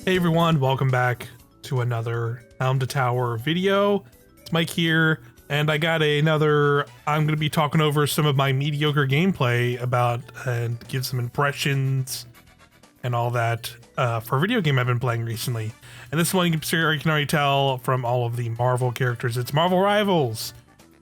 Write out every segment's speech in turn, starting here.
Hey everyone, welcome back to another Helm to Tower video. It's Mike here, and I got I'm going to be talking over some of my mediocre gameplay and give some impressions and all that for a video game I've been playing recently. And this one you can already tell from all of the Marvel characters, it's Marvel Rivals.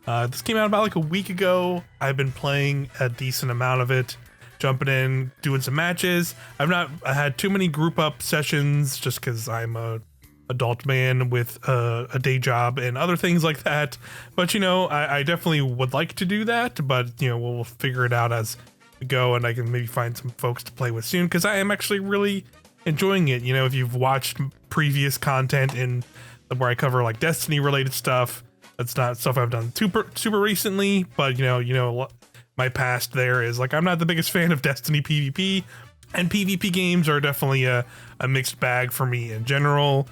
This came out about like a week ago. I've been playing a decent amount of it. Jumping in, doing some matches. I had too many group up sessions just because I'm a adult man with a day job and other things like that. But you know, I definitely would like to do that. But you know, we'll figure it out as we go, and I can maybe find some folks to play with soon because I am actually really enjoying it. You know, if you've watched previous content in where I cover like Destiny related stuff, that's not stuff I've done super recently. But you know. My past there is like I'm not the biggest fan of Destiny PvP, and PvP games are definitely a mixed bag for me in general,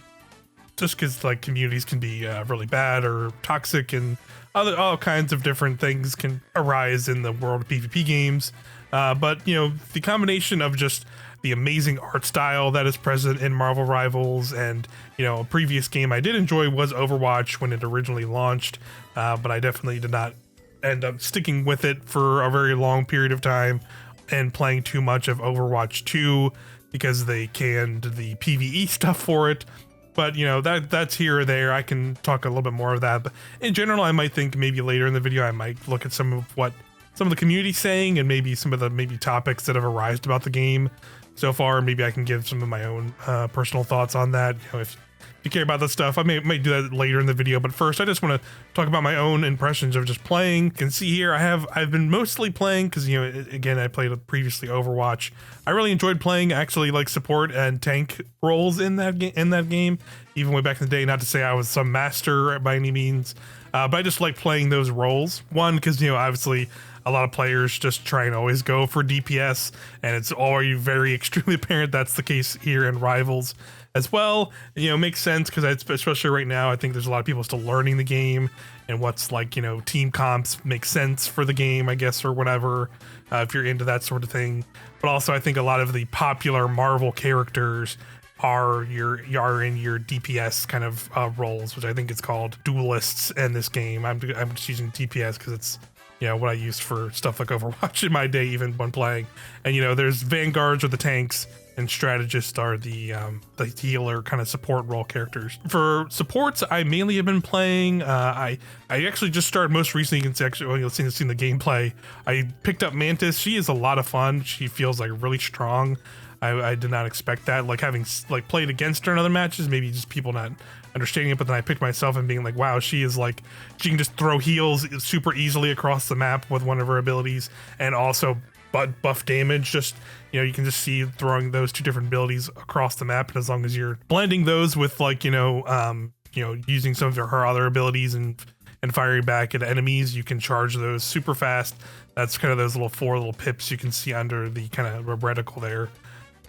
just because like communities can be really bad or toxic, and all kinds of different things can arise in the world of PvP games. But you know, the combination of just the amazing art style that is present in Marvel Rivals, and you know, a previous game I did enjoy was Overwatch when it originally launched, but I definitely did not end up sticking with it for a very long period of time and playing too much of Overwatch 2 because they canned the PvE stuff for it. But you know, that's here or there. I can talk a little bit more of that, but in general I might think maybe later in the video I might look at some of the community's saying, and maybe some of the topics that have arisen about the game so far. Maybe I can give some of my own personal thoughts on that. You know, if you care about this stuff, I might do that later in the video, but first I just want to talk about my own impressions of just playing. You can see here I've been mostly playing because, you know, again, I played previously Overwatch. I really enjoyed playing actually like support and tank roles in that game, even way back in the day. Not to say I was some master by any means, but I just like playing those roles. One, because, you know, obviously a lot of players just try and always go for DPS, and it's already very extremely apparent that's the case here in Rivals as well. You know, makes sense because especially right now, I think there's a lot of people still learning the game and what's like, you know, team comps make sense for the game, I guess, or whatever, if you're into that sort of thing. But also I think a lot of the popular Marvel characters are in your DPS kind of roles, which I think it's called duelists in this game. I'm just using DPS because it's, you know, what I used for stuff like Overwatch in my day, even when playing. And you know, there's vanguards or the tanks, and strategists are the healer kind of support role characters. For supports, I mainly have been playing. I actually just started most recently. You can see actually, you'll see the gameplay. I picked up Mantis. She is a lot of fun. She feels like really strong. I did not expect that. Like having like played against her in other matches, maybe just people not understanding it. But then I picked myself and being like, wow, she can just throw heals super easily across the map with one of her abilities, and also buff damage. Just, you know, you can just see throwing those two different abilities across the map, and as long as you're blending those with like, you know, using some of her other abilities and firing back at enemies, you can charge those super fast. That's kind of those four little pips you can see under the kind of reticle there.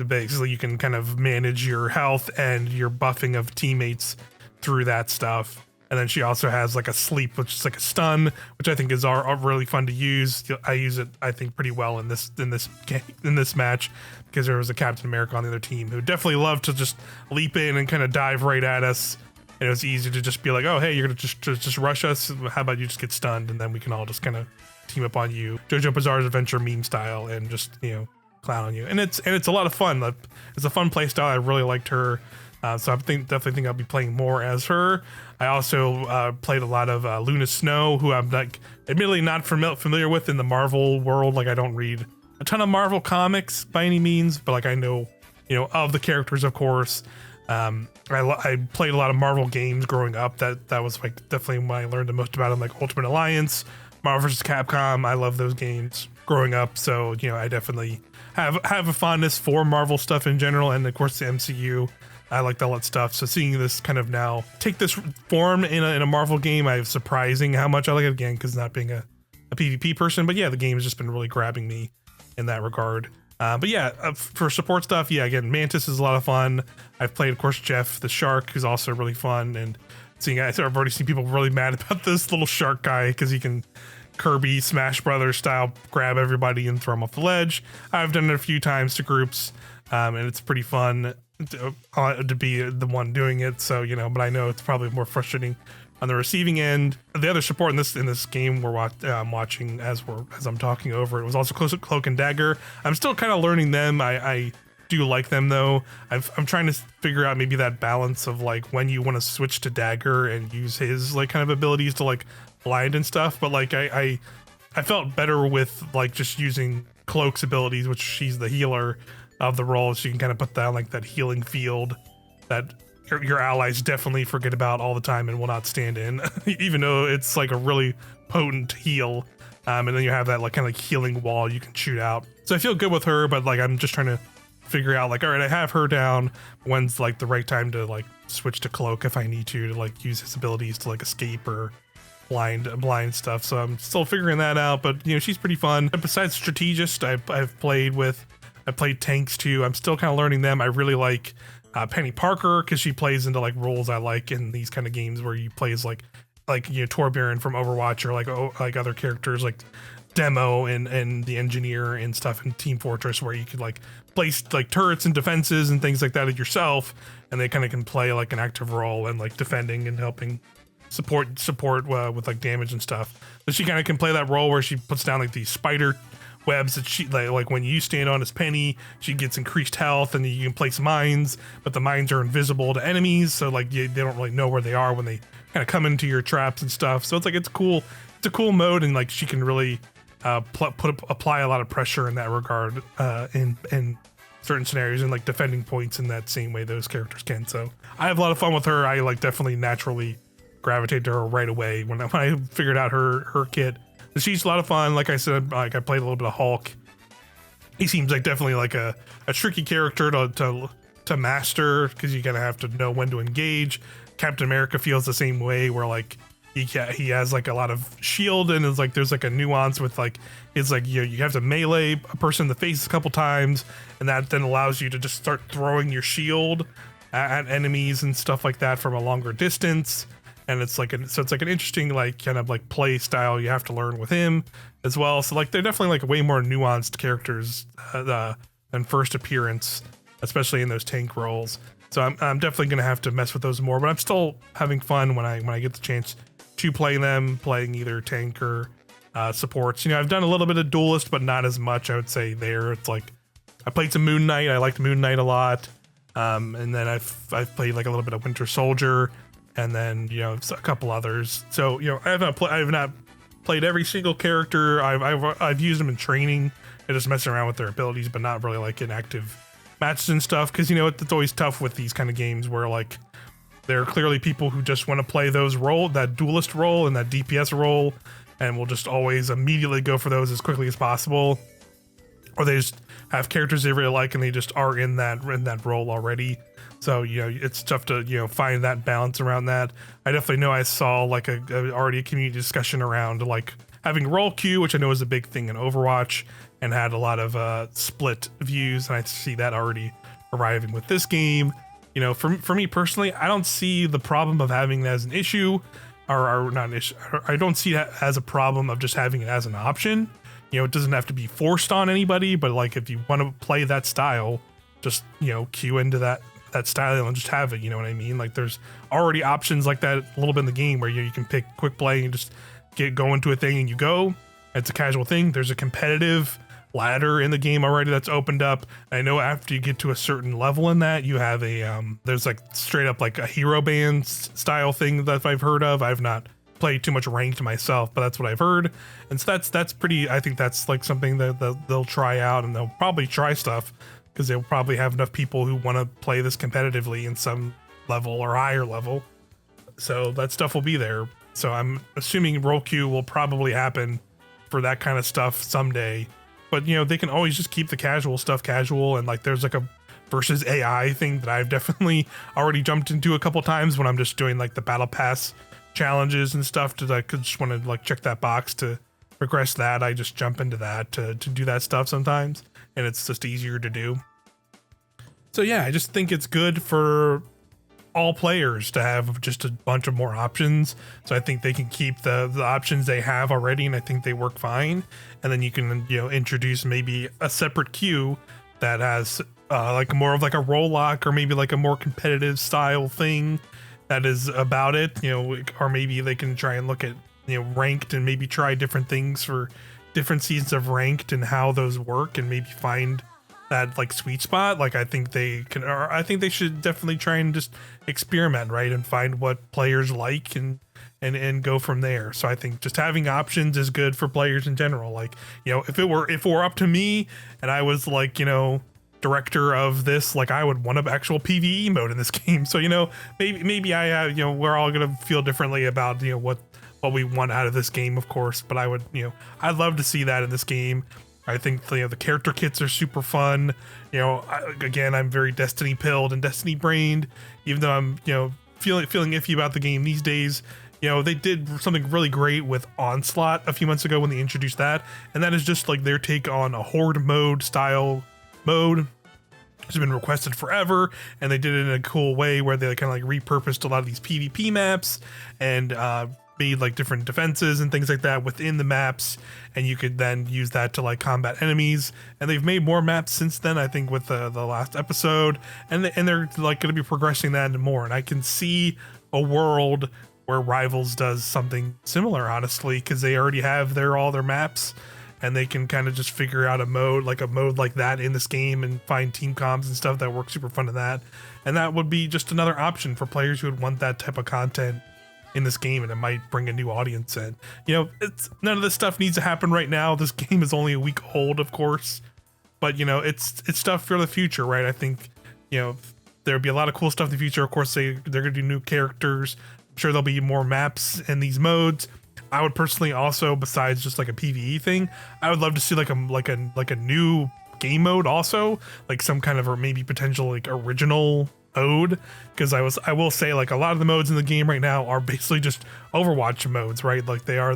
Basically, you can kind of manage your health and your buffing of teammates through that stuff. And then she also has like a sleep, which is like a stun, which I think is are really fun to use. I use it, I think, pretty well in this match, because there was a Captain America on the other team who definitely loved to just leap in and kind of dive right at us. And it was easy to just be like, oh, hey, you're gonna just rush us. How about you just get stunned, and then we can all just kind of team up on you, JoJo Bizarre's Adventure meme style, and just, you know, clown on you. And it's a lot of fun. It's a fun play style. I really liked her. So I definitely think I'll be playing more as her. I also played a lot of Luna Snow, who I'm like admittedly not familiar with in the Marvel world. Like I don't read a ton of Marvel comics by any means, but like I know, you know, of the characters, of course. I played a lot of Marvel games growing up. That was like definitely when I learned the most about them, like Ultimate Alliance, Marvel vs. Capcom. I love those games growing up. So, you know, I definitely have a fondness for Marvel stuff in general, and of course the MCU. I like all that stuff. So seeing this kind of now take this form in a Marvel game, I have surprising how much I like it, again, because not being a PvP person. But yeah, the game has just been really grabbing me in that regard. But yeah, for support stuff, yeah, again, Mantis is a lot of fun. I've played, of course, Jeff the Shark, who's also really fun. And I've already seen people really mad about this little shark guy because he can Kirby Smash Brothers style grab everybody and throw them off the ledge. I've done it a few times to groups, and it's pretty fun. to be the one doing it. So, but I know it's probably more frustrating on the receiving end. The other support in this game we're watching as I'm talking over it was also Cloak and Dagger. I'm still kind of learning them. I do like them though. I'm trying to figure out maybe that balance of like when you want to switch to Dagger and use his like kind of abilities to like blind and stuff. But like I felt better with like just using Cloak's abilities, which she's the healer of the role. So you can kind of put down like that healing field that your allies definitely forget about all the time and will not stand in, even though it's like a really potent heal. And then you have that like kind of like healing wall you can shoot out. So I feel good with her, but like I'm just trying to figure out like, all right, I have her down. When's like the right time to like switch to Cloak if I need to like use his abilities to like escape or blind stuff. So I'm still figuring that out, but she's pretty fun. Besides strategist, I've played tanks too. I'm still kind of learning them. I really like Penny Parker because she plays into like roles I like in these kind of games where you play as like Torbjorn from Overwatch or like other characters like Demo and the engineer and stuff in Team Fortress, where you could like place like turrets and defenses and things like that yourself, and they kind of can play like an active role and like defending and helping support with like damage and stuff. So she kind of can play that role where she puts down like these spider webs that she like when you stand on as Penny, she gets increased health, and you can place mines, but the mines are invisible to enemies, so like they don't really know where they are when they kind of come into your traps and stuff. So it's like it's a cool mode, and like she can really apply a lot of pressure in that regard in certain scenarios and like defending points in that same way those characters can. So I have a lot of fun with her. I like definitely naturally gravitate to her right away when I figured out her kit. She's a lot of fun. Like I said, like I played a little bit of Hulk. He seems like definitely like a tricky character to master, because you gotta have to know when to engage. Captain America feels the same way, where like he has like a lot of shield, and it's like there's like a nuance with like it's like you have to melee a person in the face a couple times, and that then allows you to just start throwing your shield at enemies and stuff like that from a longer distance. And it's like it's like an interesting like kind of like play style you have to learn with him as well. So like they're definitely like way more nuanced characters than first appearance, especially in those tank roles. So I'm definitely gonna have to mess with those more, but I'm still having fun when I get the chance to play them, playing either tank or supports. I've done a little bit of duelist, but not as much, I would say. There it's like I played some Moon Knight. I liked Moon Knight a lot, and then I've played like a little bit of Winter Soldier, and then a couple others. So I have not played every single character. I've used them in training and just messing around with their abilities, but not really like in active matches and stuff, because it's always tough with these kind of games where like there are clearly people who just want to play that duelist role and that DPS role, and will just always immediately go for those as quickly as possible, or they just have characters they really like and they just are in that role already. So it's tough to find that balance around that. I definitely know I saw like already a community discussion around like having role queue, which I know is a big thing in Overwatch, and had a lot of split views, and I see that already arriving with this game. For me personally, I don't see the problem of having that as an issue, or not an issue. I don't see that as a problem of just having it as an option. It doesn't have to be forced on anybody, but like if you want to play that style, just queue into that style and just have it. You know what I mean? Like there's already options like that a little bit in the game where you can pick quick play and just go into a thing and you go. It's a casual thing. There's a competitive ladder in the game already that's opened up. I know after you get to a certain level in that, you have there's like straight up like a hero band style thing that I've heard of. I've not played too much ranked myself, but that's what I've heard. And so that's pretty, I think that's like something that they'll try out, and they'll probably try stuff because they'll probably have enough people who want to play this competitively in some level or higher level. So that stuff will be there. So I'm assuming role queue will probably happen for that kind of stuff someday. But they can always just keep the casual stuff casual, and like there's like a versus AI thing that I've definitely already jumped into a couple times when I'm just doing like the battle pass challenges and stuff to like just want to like check that box to progress that. I just jump into that to do that stuff sometimes, and it's just easier to do. So yeah, I just think it's good for all players to have just a bunch of more options. So I think they can keep the options they have already, and I think they work fine. And then you can introduce maybe a separate queue that has like more of like a role lock, or maybe like a more competitive style thing that is about it, you know, or maybe they can try and look at, you know, ranked and maybe try different things for different seasons of ranked and how those work, and maybe find that like sweet spot. Like I think they can, or I think they should definitely try and just experiment, right, and find what players like, and go from there. So I think just having options is good for players in general. Like, you know, if it were up to me and I was like, you know, director of this, like I would want an actual PvE mode in this game. So, you know, maybe I you know, we're all gonna feel differently about, you know, what we want out of this game, of course, but I would, you know, I'd love to see that in this game. I think, you know, the character kits are super fun. You know, again, I'm very Destiny pilled and Destiny brained, even though I'm, you know, feeling iffy about the game these days. You know, they did something really great with Onslaught a few months ago when they introduced that, and that is just like their take on a horde mode style mode. It's been requested forever, and they did it in a cool way where they kind of like repurposed a lot of these PvP maps and made like different defenses and things like that within the maps, and you could then use that to like combat enemies. And they've made more maps since then, I think, with the last episode, and they're like going to be progressing that into more. And I can see a world where Rivals does something similar, honestly, because they already have all their maps, and they can kind of just figure out a mode like that in this game and find team comms and stuff that work super fun in that. And that would be just another option for players who would want that type of content in this game, and it might bring a new audience in. You know, it's none of this stuff needs to happen right now. This game is only a week old, of course, but you know, it's stuff for the future, right? I think, you know, there'll be a lot of cool stuff in the future. Of course, they're gonna do new characters. I'm sure there'll be more maps in these modes. I would personally also, besides just like a PvE thing, I would love to see like a new game mode also, like some kind of, or maybe potential like original mode, because I will say, like, a lot of the modes in the game right now are basically just Overwatch modes, right? Like they are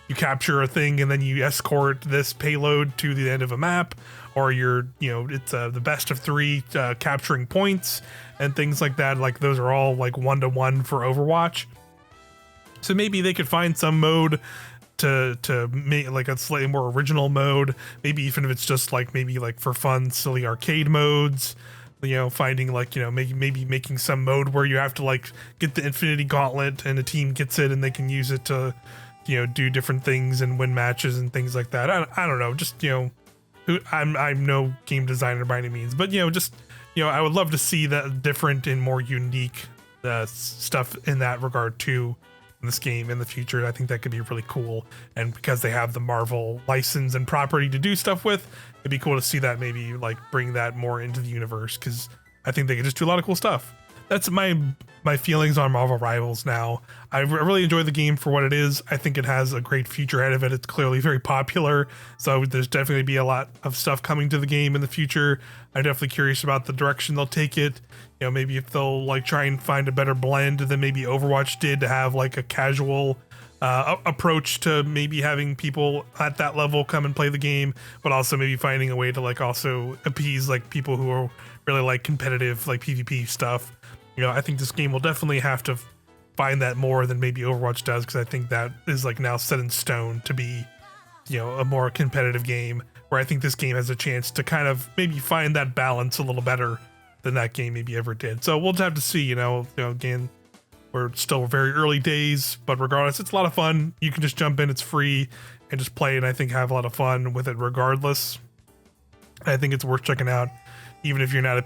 you capture a thing and then you escort this payload to the end of a map, or you're, you know, it's the best of 3 capturing points and things like that. Like those are all like 1-to-1 for Overwatch. So maybe they could find some mode to make like a slightly more original mode, maybe even if it's just like maybe like for fun silly arcade modes, you know, finding like, you know, maybe making some mode where you have to like get the Infinity Gauntlet and a team gets it and they can use it to, you know, do different things and win matches and things like that. I don't know, just, you know, I'm no game designer by any means, but, you know, just, you know, I would love to see that different and more unique stuff in that regard too in this game in the future. I think that could be really cool, and because they have the Marvel license and property to do stuff with, it'd be cool to see that maybe like bring that more into the universe, because I think they could just do a lot of cool stuff. That's my feelings on Marvel Rivals now. I really enjoy the game for what it is. I think it has a great future ahead of it. It's clearly very popular, so there's definitely be a lot of stuff coming to the game in the future. I'm definitely curious about the direction they'll take it. You know, maybe if they'll like try and find a better blend than maybe Overwatch did, to have like a casual approach to maybe having people at that level come and play the game, but also maybe finding a way to like also appease like people who are really like competitive like PvP stuff. You know, I think this game will definitely have to find that more than maybe Overwatch does, because I think that is like now set in stone to be, you know, a more competitive game, where I think this game has a chance to kind of maybe find that balance a little better than that game maybe ever did. So we'll have to see. You know, again, we're still very early days, but regardless, it's a lot of fun. You can just jump in, it's free, and just play, and I think have a lot of fun with it regardless. I think it's worth checking out, even if you're not a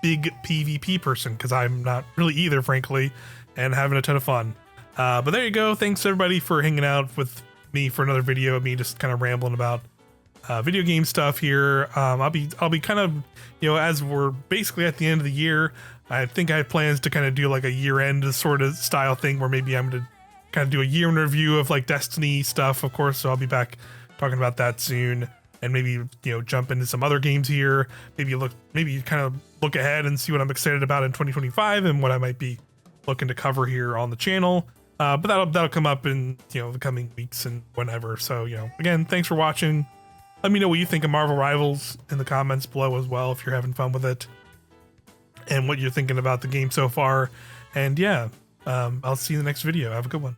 big PvP person, because I'm not really either, frankly, and having a ton of fun. But there you go. Thanks everybody for hanging out with me for another video of me just kind of rambling about video game stuff here. I'll be kind of, you know, as we're basically at the end of the year, I think I have plans to kind of do like a year-end sort of style thing, where maybe I'm gonna kind of do a year in review of like Destiny stuff, of course. So I'll be back talking about that soon, and maybe, you know, jump into some other games here. Maybe kind of look ahead and see what I'm excited about in 2025 and what I might be looking to cover here on the channel. But that'll come up in, you know, the coming weeks and whenever. So, you know, again, thanks for watching. Let me know what you think of Marvel Rivals in the comments below as well, if you're having fun with it, and what you're thinking about the game so far. And yeah, I'll see you in the next video. Have a good one.